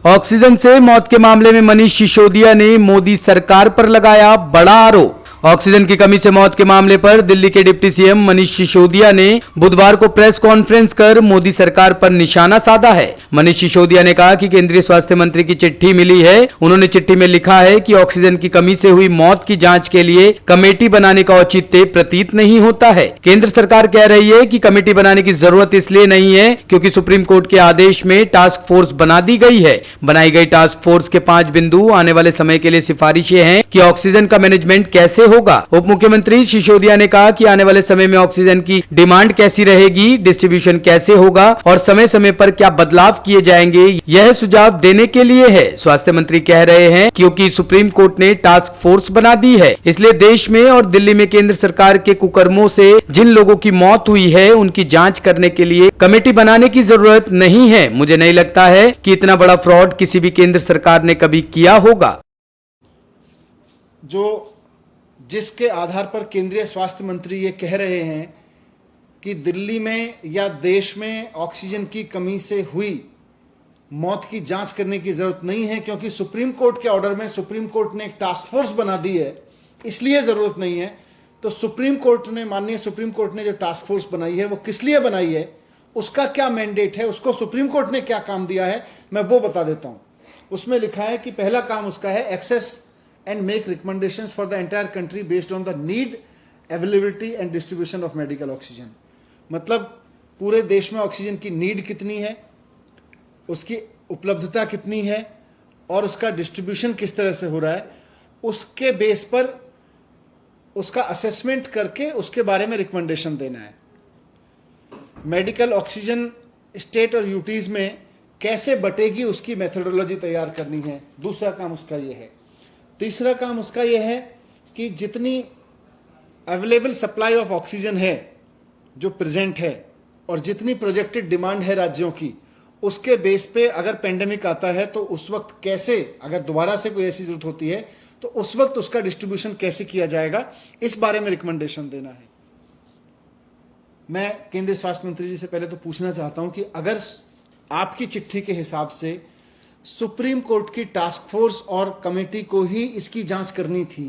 Oxygen से मौत के मामले में मनीष सिसोदिया ने मोदी सरकार पर लगाया बड़ा आरोप। ऑक्सीजन की कमी से मौत के मामले पर दिल्ली के डिप्टी सीएम मनीष सिसोदिया ने बुधवार को प्रेस कॉन्फ्रेंस कर मोदी सरकार पर निशाना साधा है। मनीष सिसोदिया ने कहा कि केंद्रीय स्वास्थ्य मंत्री की चिट्ठी मिली है। उन्होंने चिट्ठी में लिखा है कि ऑक्सीजन की कमी से हुई मौत की जांच के लिए कमेटी बनाने का औचित्य प्रतीत नहीं होता है। केंद्र सरकार कह रही है कि कमेटी बनाने की जरूरत इसलिए नहीं है क्योंकि सुप्रीम कोर्ट के आदेश में टास्क फोर्स बना दी गई है। बनाई गई टास्क फोर्स के 5 बिंदु आने वाले समय के लिए सिफारिशें हैं कि ऑक्सीजन का मैनेजमेंट कैसे होगा। उप मुख्यमंत्री सिसोदिया ने कहा कि आने वाले समय में ऑक्सीजन की डिमांड कैसी रहेगी, डिस्ट्रीब्यूशन कैसे होगा और समय समय पर क्या बदलाव किए जाएंगे, यह सुझाव देने के लिए है। स्वास्थ्य मंत्री कह रहे हैं क्योंकि सुप्रीम कोर्ट ने टास्क फोर्स बना दी है, इसलिए देश में और दिल्ली में केंद्र सरकार के कुकर्मों से जिन लोगों की मौत हुई है उनकी जांच करने के लिए कमेटी बनाने की जरूरत नहीं है। मुझे नहीं लगता है कि इतना बड़ा फ्रॉड किसी भी केंद्र सरकार ने कभी किया होगा। जिसके आधार पर केंद्रीय स्वास्थ्य मंत्री ये कह रहे हैं कि दिल्ली में या देश में ऑक्सीजन की कमी से हुई मौत की जांच करने की जरूरत नहीं है क्योंकि सुप्रीम कोर्ट के ऑर्डर में सुप्रीम कोर्ट ने एक टास्क फोर्स बना दी है, इसलिए जरूरत नहीं है। तो माननीय सुप्रीम कोर्ट ने जो टास्क फोर्स बनाई है वो किस लिए बनाई है, उसका क्या मैंडेट है, उसको सुप्रीम कोर्ट ने क्या काम दिया है, मैं वो बता देता हूं। उसमें लिखा है कि पहला काम उसका है access and make recommendations for the entire country based on the need, availability and distribution of medical oxygen। मतलब पूरे देश में ऑक्सीजन की नीड कितनी है, उसकी उपलब्धता कितनी है और उसका डिस्ट्रीब्यूशन किस तरह से हो रहा है, उसके बेस पर उसका असेसमेंट करके उसके बारे में रिकमेंडेशन देना है। मेडिकल ऑक्सीजन स्टेट और यूटीज में कैसे बटेगी उसकी मेथोडोलॉजी तैयार करनी है, दूसरा काम उसका ये है। तीसरा काम उसका यह है कि जितनी अवेलेबल सप्लाई ऑफ ऑक्सीजन है जो प्रेजेंट है और जितनी प्रोजेक्टेड डिमांड है राज्यों की, उसके बेस पे अगर पेंडेमिक आता है तो उस वक्त कैसे, अगर दोबारा से कोई ऐसी जरूरत होती है तो उस वक्त उसका डिस्ट्रीब्यूशन कैसे किया जाएगा, इस बारे में रिकमेंडेशन देना है। मैं केंद्रीय स्वास्थ्य मंत्री जी से पहले तो पूछना चाहता हूं कि अगर आपकी चिट्ठी के हिसाब से सुप्रीम कोर्ट की टास्क फोर्स और कमेटी को ही इसकी जांच करनी थी,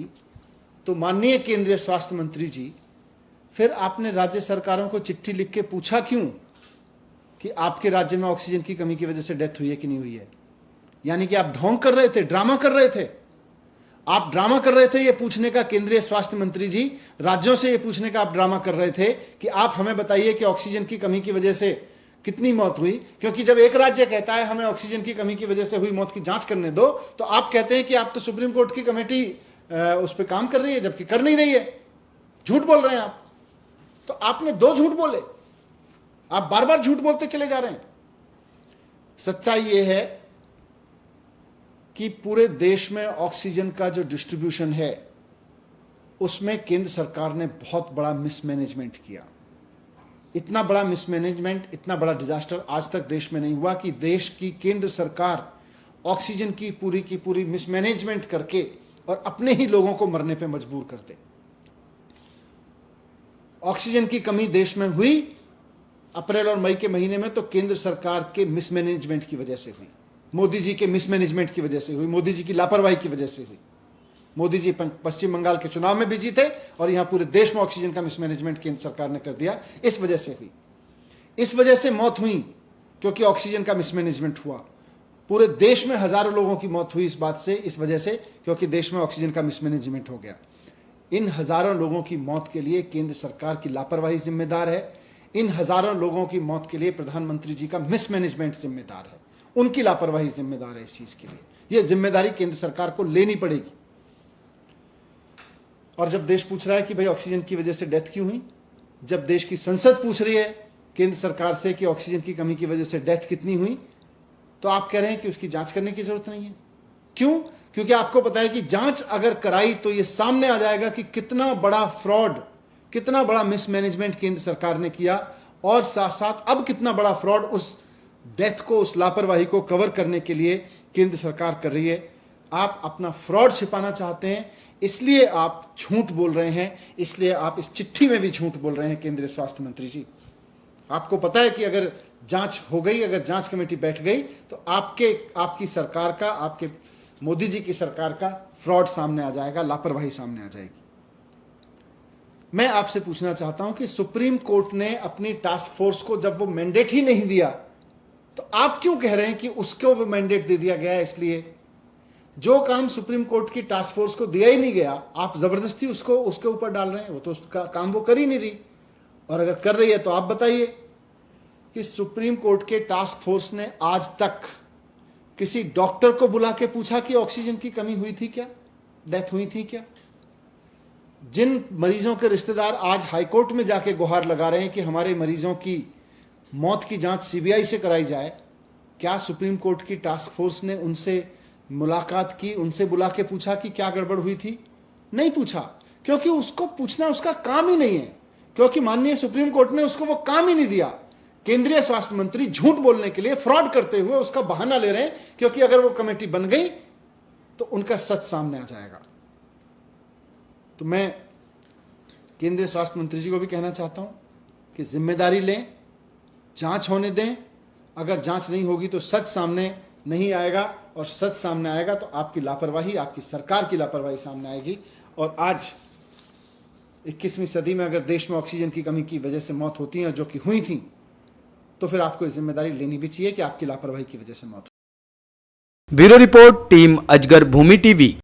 तो माननीय केंद्रीय स्वास्थ्य मंत्री जी, फिर आपने राज्य सरकारों को चिट्ठी लिख के पूछा क्यों कि आपके राज्य में ऑक्सीजन की कमी की वजह से डेथ हुई है कि नहीं हुई है? यानी कि आप ढोंग कर रहे थे, ड्रामा कर रहे थे। आप ड्रामा कर रहे थे ये पूछने का, केंद्रीय स्वास्थ्य मंत्री जी, राज्यों से ये पूछने का आप ड्रामा कर रहे थे कि आप हमें बताइए कि ऑक्सीजन की कमी की वजह से कितनी मौत हुई। क्योंकि जब एक राज्य कहता है हमें ऑक्सीजन की कमी की वजह से हुई मौत की जांच करने दो, तो आप कहते हैं कि आप तो सुप्रीम कोर्ट की कमेटी उस पर काम कर रही है, जबकि कर नहीं रही है, झूठ बोल रहे हैं आप। तो आपने 2 झूठ बोले, आप बार बार झूठ बोलते चले जा रहे हैं। सच्चाई यह है कि पूरे देश में ऑक्सीजन का जो डिस्ट्रीब्यूशन है उसमें केंद्र सरकार ने बहुत बड़ा मिसमैनेजमेंट किया। इतना बड़ा मिसमैनेजमेंट, इतना बड़ा डिजास्टर आज तक देश में नहीं हुआ कि देश की केंद्र सरकार ऑक्सीजन की पूरी मिसमैनेजमेंट करके और अपने ही लोगों को मरने पे मजबूर कर दे। ऑक्सीजन की कमी देश में हुई अप्रैल और मई के महीने में तो केंद्र सरकार के मिसमैनेजमेंट की वजह से हुई, मोदी जी के मिसमैनेजमेंट की वजह से हुई, मोदी जी की लापरवाही की वजह से हुई। मोदी जी पश्चिम बंगाल के चुनाव में बिजी थे और यहां पूरे देश में ऑक्सीजन का मिसमैनेजमेंट केंद्र सरकार ने कर दिया, इस वजह से हुई। इस वजह से मौत हुई क्योंकि ऑक्सीजन का मिसमैनेजमेंट हुआ। पूरे देश में हजारों लोगों की मौत हुई इस बात से, इस वजह से क्योंकि देश में ऑक्सीजन का मिसमैनेजमेंट हो गया। इन हजारों लोगों की मौत के लिए केंद्र सरकार की लापरवाही जिम्मेदार है। इन हजारों लोगों की मौत के लिए प्रधानमंत्री जी का मिसमैनेजमेंट जिम्मेदार है, उनकी लापरवाही जिम्मेदार है इस चीज के लिए। यह जिम्मेदारी केंद्र सरकार को लेनी पड़ेगी। और जब देश पूछ रहा है कि भाई ऑक्सीजन की वजह से डेथ क्यों हुई, जब देश की संसद पूछ रही है केंद्र सरकार से कि ऑक्सीजन की कमी की वजह से डेथ कितनी हुई, तो आप कह रहे हैं कि उसकी जांच करने की जरूरत नहीं है। क्यों? क्योंकि आपको पता है कि जांच अगर कराई तो यह सामने आ जाएगा कि कितना बड़ा फ्रॉड, कितना बड़ा मिसमैनेजमेंट केंद्र सरकार ने किया, और साथ साथ अब कितना बड़ा फ्रॉड उस डेथ को, उस लापरवाही को कवर करने के लिए केंद्र सरकार कर रही है। आप अपना फ्रॉड छिपाना चाहते हैं, इसलिए आप झूठ बोल रहे हैं, इसलिए आप इस चिट्ठी में भी झूठ बोल रहे हैं केंद्रीय स्वास्थ्य मंत्री जी। आपको पता है कि अगर जांच हो गई, अगर जांच कमेटी बैठ गई तो आपकी सरकार का, आपके मोदी जी की सरकार का फ्रॉड सामने आ जाएगा, लापरवाही सामने आ जाएगी। मैं आपसे पूछना चाहता हूं कि सुप्रीम कोर्ट ने अपनी टास्क फोर्स को जब वो मैंडेट ही नहीं दिया तो आप क्यों कह रहे हैं कि उसको वो मैंडेट दे दिया गया है? इसलिए जो काम सुप्रीम कोर्ट की टास्क फोर्स को दिया ही नहीं गया, आप जबरदस्ती उसको उसके ऊपर डाल रहे हैं। वो तो उसका काम वो कर ही नहीं रही, और अगर कर रही है तो आप बताइए कि सुप्रीम कोर्ट के टास्क फोर्स ने आज तक किसी डॉक्टर को बुला के पूछा कि ऑक्सीजन की कमी हुई थी क्या, डेथ हुई थी क्या? जिन मरीजों के रिश्तेदार आज हाईकोर्ट में जाके गुहार लगा रहे हैं कि हमारे मरीजों की मौत की जांच सीबीआई से कराई जाए, क्या सुप्रीम कोर्ट की टास्क फोर्स ने उनसे मुलाकात की, उनसे बुला के पूछा कि क्या गड़बड़ हुई थी? नहीं पूछा, क्योंकि उसको पूछना उसका काम ही नहीं है, क्योंकि माननीय सुप्रीम कोर्ट ने उसको वो काम ही नहीं दिया। केंद्रीय स्वास्थ्य मंत्री झूठ बोलने के लिए, फ्रॉड करते हुए उसका बहाना ले रहे हैं, क्योंकि अगर वो कमेटी बन गई तो उनका सच सामने आ जाएगा। तो मैं केंद्रीय स्वास्थ्य मंत्री जी को भी कहना चाहता हूं कि जिम्मेदारी लें, जांच होने दें। अगर जांच नहीं होगी तो सच सामने नहीं आएगा, और सच सामने आएगा तो आपकी लापरवाही, आपकी सरकार की लापरवाही सामने आएगी। और आज 21वीं सदी में अगर देश में ऑक्सीजन की कमी की वजह से मौत होती है, जो कि हुई थी, तो फिर आपको जिम्मेदारी लेनी भी चाहिए कि आपकी लापरवाही की वजह से मौत। ब्यूरो रिपोर्ट, टीम अजगर भूमि टीवी।